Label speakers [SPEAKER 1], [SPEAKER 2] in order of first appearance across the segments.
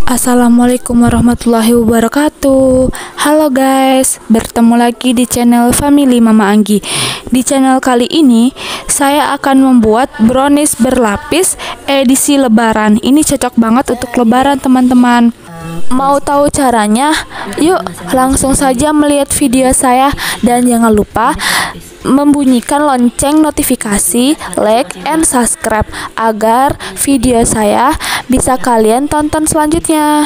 [SPEAKER 1] Assalamualaikum warahmatullahi wabarakatuh. Halo guys, bertemu lagi di channel Family Mama Anggi. Di channel kali ini saya akan membuat brownies berlapis edisi lebaran. Ini cocok banget untuk lebaran teman-teman. Mau tahu caranya? Yuk langsung saja melihat video saya, dan jangan lupa membunyikan lonceng notifikasi, like, and subscribe agar video saya bisa kalian tonton selanjutnya.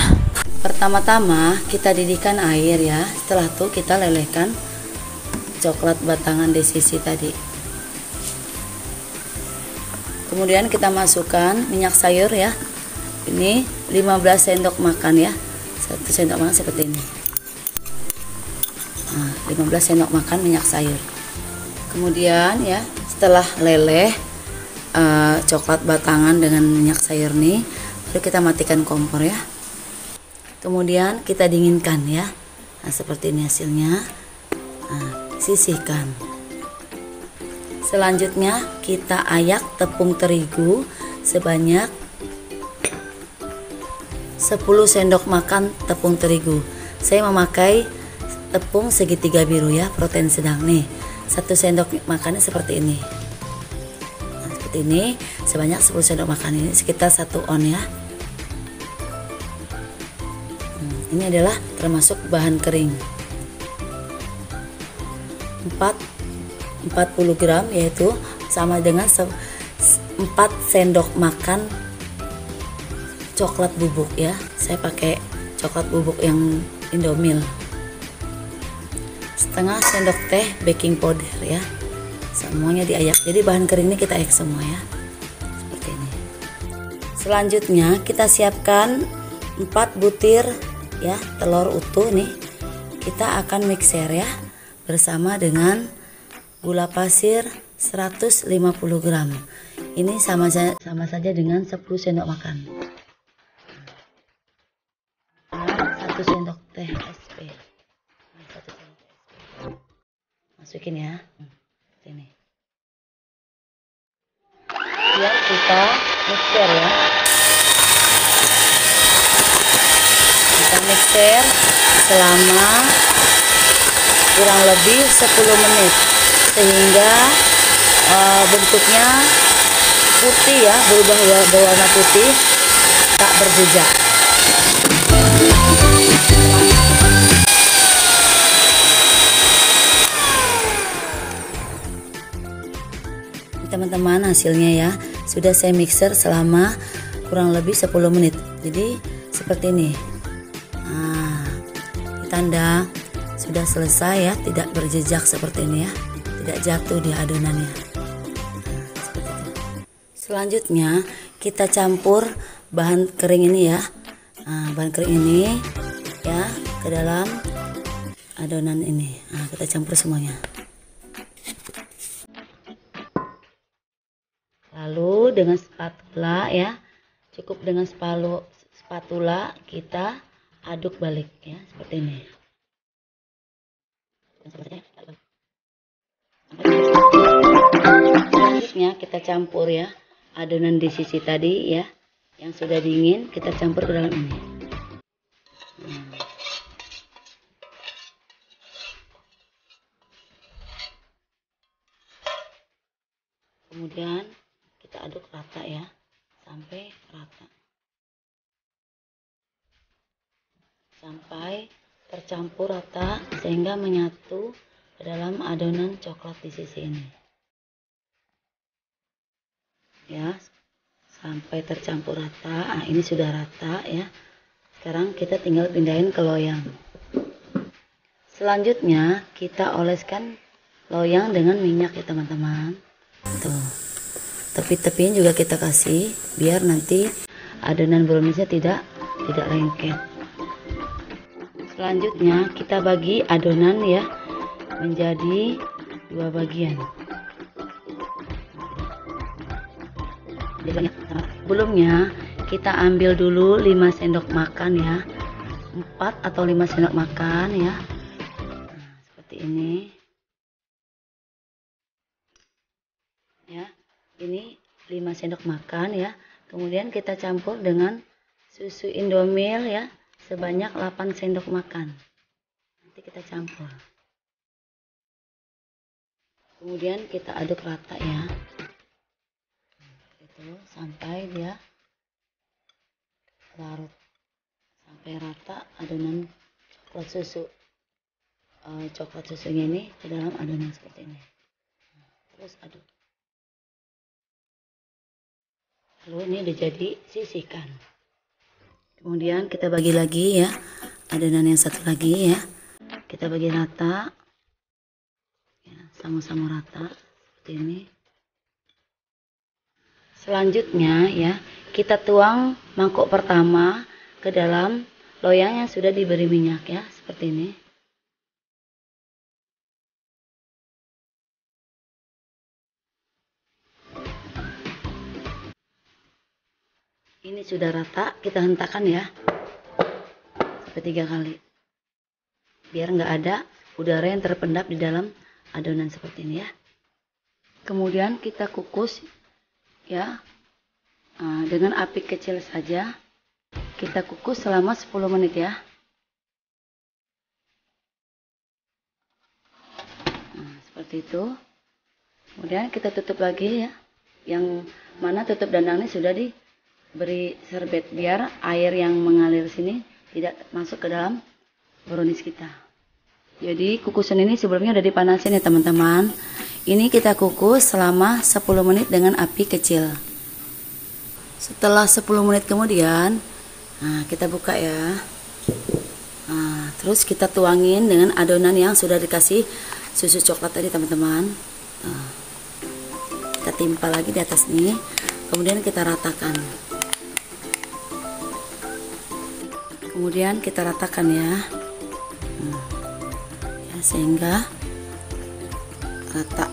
[SPEAKER 2] Pertama-tama kita didihkan air ya. Setelah itu kita lelehkan coklat batangan di sisi tadi. Kemudian kita masukkan minyak sayur ya. Ini 15 sendok makan ya. 1 sendok makan seperti ini. Nah, 15 sendok makan minyak sayur. Kemudian ya, setelah leleh coklat batangan dengan minyak sayur nih, baru kita matikan kompor ya. Kemudian kita dinginkan ya. Nah, seperti ini hasilnya. Nah, sisihkan. Selanjutnya kita ayak tepung terigu sebanyak 10 sendok makan tepung terigu. Saya memakai tepung segitiga biru ya, protein sedang nih. 1 sendok makannya seperti ini. Nah, seperti ini sebanyak 10 sendok makan, ini sekitar 1 on ya. Ini adalah termasuk bahan kering. 40 gram yaitu sama dengan 4 sendok makan coklat bubuk ya. Saya pakai coklat bubuk yang Indomil. Setengah sendok teh baking powder ya. Semuanya diayak. Jadi bahan kering ini kita ayak semua ya. Seperti ini. Selanjutnya kita siapkan 4 butir ya telur utuh nih. Kita akan mixer ya bersama dengan gula pasir 150 gram. Ini sama saja dengan 10 sendok makan. 1 sendok teh SP. Masukin ya. Ini. Biar kita mixer ya. Kita mixer selama kurang lebih 10 menit sehingga bentuknya putih ya, berubah berwarna putih, tak berjejak. Teman-teman, hasilnya ya sudah saya mixer selama kurang lebih 10 menit. Jadi seperti ini. Nah, tanda sudah selesai ya, tidak berjejak seperti ini ya, tidak jatuh di adonannya. Seperti itu. Selanjutnya kita campur bahan kering ini ya. Nah, bahan kering ini ya ke dalam adonan ini. Nah, kita campur semuanya. Lalu dengan spatula ya, cukup dengan spatula kita aduk balik ya, seperti ini. Selanjutnya kita campur ya adonan di sisi tadi ya, yang sudah dingin, kita campur ke dalam ini. Kemudian kita aduk rata ya, sampai rata, sampai tercampur rata sehingga menyatu ke dalam adonan coklat di sisi ini ya, sampai tercampur rata. Nah, ini sudah rata ya. Sekarang kita tinggal pindahin ke loyang. Selanjutnya kita oleskan loyang dengan minyak ya teman-teman. Tuh, tepi-tepinya juga kita kasih biar nanti adonan browniesnya tidak lengket. Selanjutnya kita bagi adonan ya menjadi 2 bagian. Sebelumnya kita ambil dulu 5 sendok makan ya, 4 atau 5 sendok makan ya. Nah, seperti ini ya, ini 5 sendok makan ya. Kemudian kita campur dengan susu Indomil ya, sebanyak 8 sendok makan. Nanti kita campur. Kemudian kita aduk rata ya. Itu sampai dia larut. Sampai rata adonan coklat susunya ini ke dalam adonan seperti ini. Terus aduk. Lalu ini udah jadi, sisihkan. Kemudian kita bagi lagi ya, adonan yang satu lagi ya. Kita bagi rata, ya, sama-sama rata seperti ini. Selanjutnya ya, kita tuang mangkok pertama ke dalam loyang yang sudah diberi minyak ya, seperti ini. Ini sudah rata, kita hentakan ya, sampai 3 kali. Biar nggak ada udara yang terpendap di dalam adonan seperti ini ya. Kemudian kita kukus ya, dengan api kecil saja. Kita kukus selama 10 menit ya. Nah, seperti itu. Kemudian kita tutup lagi ya. Yang mana tutup dandangnya sudah diberi serbet biar air yang mengalir sini tidak masuk ke dalam brownies kita. Jadi kukusan ini sebelumnya udah dipanasin ya teman-teman. Ini kita kukus selama 10 menit dengan api kecil. Setelah 10 menit kemudian, nah kita buka ya. Nah, terus kita tuangin dengan adonan yang sudah dikasih susu coklat tadi teman-teman. Nah, kita timpa lagi di atas nih. Kemudian kita ratakan. Kemudian kita ratakan ya. Ya, sehingga rata.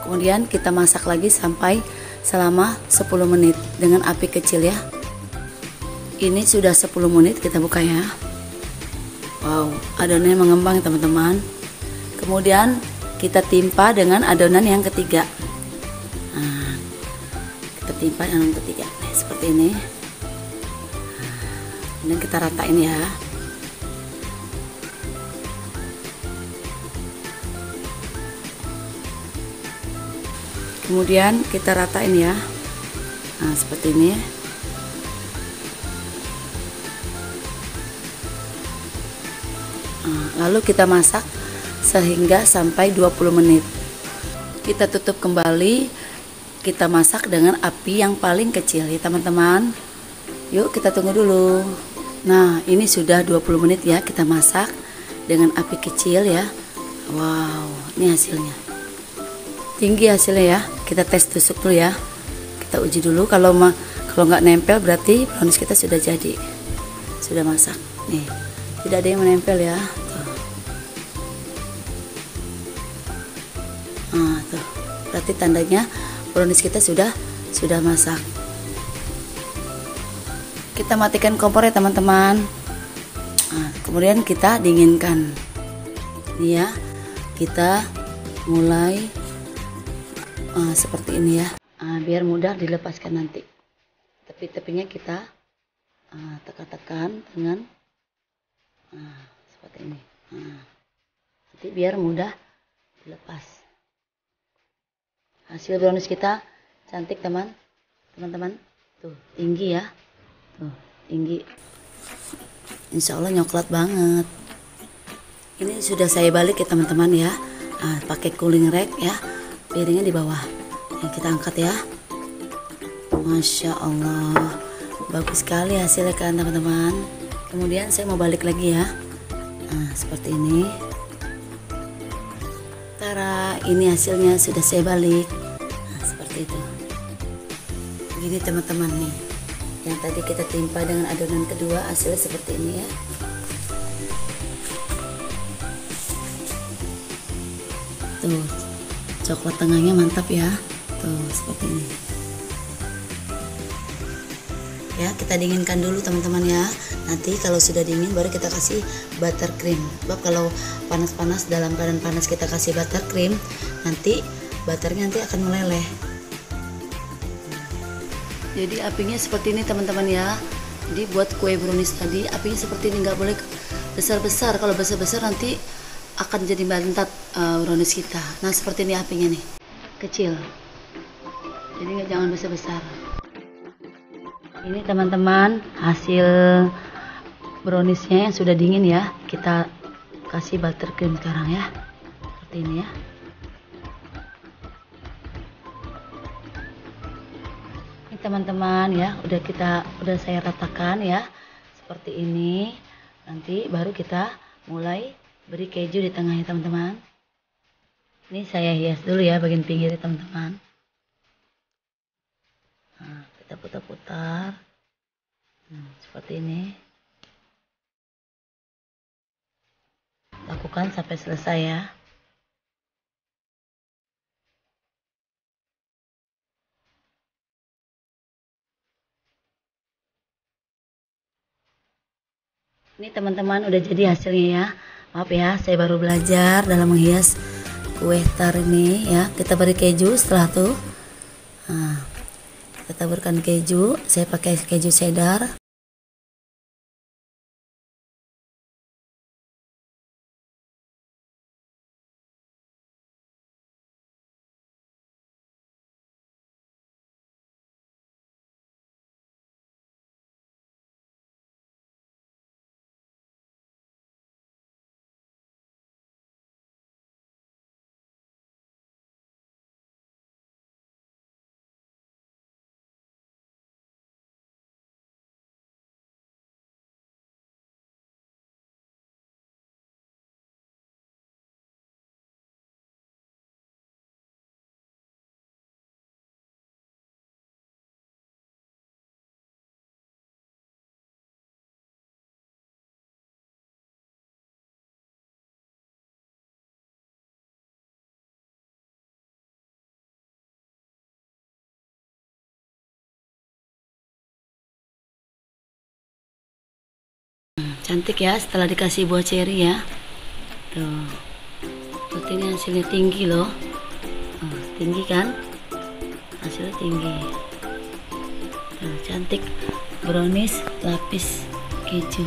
[SPEAKER 2] Kemudian kita masak lagi sampai selama 10 menit dengan api kecil ya. Ini sudah 10 menit, kita buka ya. Wow, adonannya mengembang teman-teman. Kemudian kita timpa dengan adonan yang ketiga. Nah, kita timpa dengan yang ketiga nih, seperti ini. Dan kita ratain ya. Kemudian kita ratain ya. Nah, seperti ini. Nah, lalu kita masak sehingga sampai 20 menit. Kita tutup kembali. Kita masak dengan api yang paling kecil ya teman-teman. Yuk kita tunggu dulu. Nah, ini sudah 20 menit ya kita masak dengan api kecil ya. Wow, ini hasilnya. Tinggi hasilnya ya. Kita tes tusuk dulu ya. Kita uji dulu, kalau nggak nempel berarti brownies kita sudah jadi. Sudah masak. Nih, tidak ada yang menempel ya. Tuh. Nah, tuh. Berarti tandanya brownies kita sudah masak. Kita matikan kompor ya teman-teman. Nah, kemudian kita dinginkan. Ini ya, kita mulai seperti ini ya. Biar mudah dilepaskan nanti. Tepi-tepinya kita tekan-tekan dengan seperti ini. Nanti biar mudah dilepas. Hasil brownies kita cantik teman-teman. Tuh, tinggi ya. Tuh, tinggi. Insya Allah nyoklat banget. Ini sudah saya balik ya teman-teman ya. Pakai cooling rack ya. Piringnya di bawah. Yang kita angkat ya. Masya Allah, bagus sekali hasilnya kan teman-teman. Kemudian saya mau balik lagi ya. Nah, seperti ini. Tara, ini hasilnya sudah saya balik. Nah, seperti itu. Begini teman-teman nih. Yang tadi kita timpa dengan adonan kedua, hasilnya seperti ini ya. Tuh, coklat tengahnya mantap ya. Tuh, seperti ini. Ya, kita dinginkan dulu teman-teman ya. Nanti kalau sudah dingin baru kita kasih buttercream. Sebab kalau panas-panas, dalam keadaan panas kita kasih buttercream, nanti butternya nanti akan meleleh. Jadi apinya seperti ini teman-teman ya. Jadi buat kue brownies tadi apinya seperti ini, nggak boleh besar-besar. Kalau besar-besar nanti akan jadi bantat brownies kita. Nah seperti ini apinya nih, kecil. Jadi jangan besar-besar. Ini teman-teman hasil browniesnya yang sudah dingin ya. Kita kasih buttercream sekarang ya, seperti ini ya. Ini teman-teman ya, udah saya ratakan ya, seperti ini. Nanti baru kita mulai beri keju di tengahnya teman-teman. Ini saya hias dulu ya bagian pinggirnya teman-teman. Nah, kita putar-putar seperti ini. Lakukan sampai selesai ya. Ini teman-teman udah jadi hasilnya ya. Maaf ya, saya baru belajar dalam menghias kue tar ini ya. Kita beri keju setelah itu. Nah, kita taburkan keju. Saya pakai keju cheddar. Cantik ya setelah dikasih buah ceri ya. Tuh. Seperti ini hasilnya tinggi loh. Tinggi kan? Hasilnya tinggi. Nah, cantik brownies lapis keju.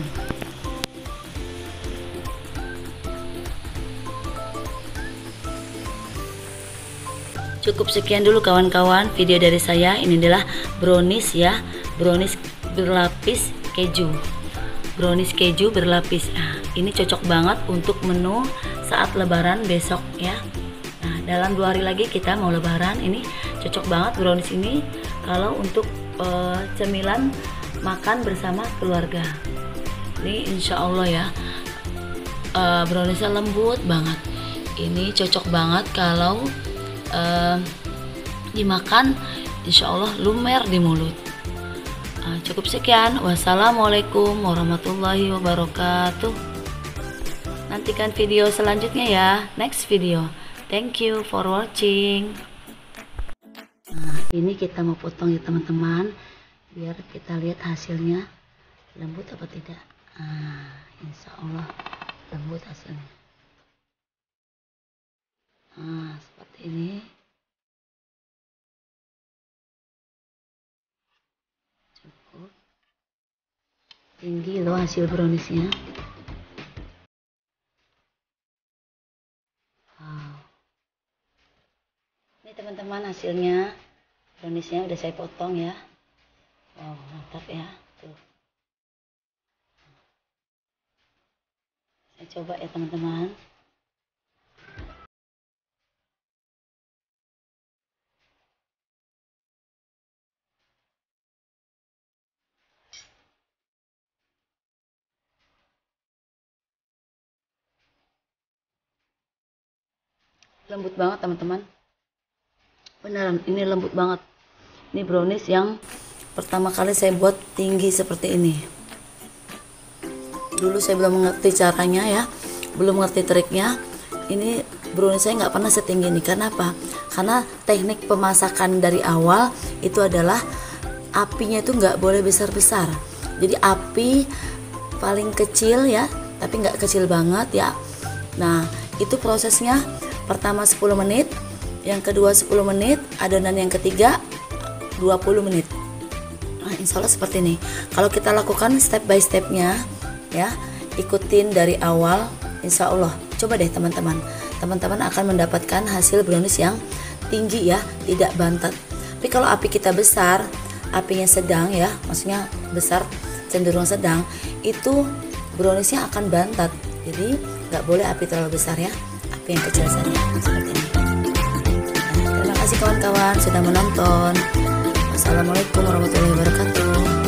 [SPEAKER 2] Cukup sekian dulu kawan-kawan video dari saya. Ini adalah brownies ya, brownies berlapis keju. Brownies keju berlapis. Nah, ini cocok banget untuk menu saat lebaran besok ya. Nah, dalam 2 hari lagi kita mau lebaran. Ini cocok banget brownies ini kalau untuk cemilan makan bersama keluarga. Ini insya Allah ya, browniesnya lembut banget. Ini cocok banget kalau dimakan, insya Allah lumer di mulut. Cukup sekian. Wassalamualaikum warahmatullahi wabarakatuh. Nantikan video selanjutnya ya, next video. Thank you for watching. Nah, ini kita mau potong ya teman-teman, biar kita lihat hasilnya lembut apa tidak. Insya Allah lembut hasilnya. Seperti ini. Cukup tinggi loh hasil browniesnya. Wow. Ini teman-teman hasilnya, browniesnya udah saya potong ya. Wow, mantap ya. Tuh. Saya coba ya teman-teman. Lembut banget teman-teman, beneran ini lembut banget. Ini brownies yang pertama kali saya buat tinggi seperti ini. Dulu saya belum mengerti caranya ya, belum mengerti triknya. Ini brownies saya nggak pernah setinggi ini. Karena apa? Karena teknik pemasakan dari awal itu adalah apinya itu nggak boleh besar-besar. Jadi api paling kecil ya, tapi nggak kecil banget ya. Nah itu prosesnya. Pertama 10 menit, yang kedua 10 menit, adonan yang ketiga 20 menit. Nah, insya Allah seperti ini. Kalau kita lakukan step by stepnya ya, ikutin dari awal, insya Allah. Coba deh teman-teman akan mendapatkan hasil brownies yang tinggi ya, tidak bantat. Tapi kalau api kita besar, apinya sedang ya, maksudnya besar cenderung sedang, itu browniesnya akan bantat. Jadi nggak boleh api terlalu besar ya, api yang kecil saja seperti ini. Terima kasih kawan-kawan sudah menonton. Assalamualaikum warahmatullahi wabarakatuh.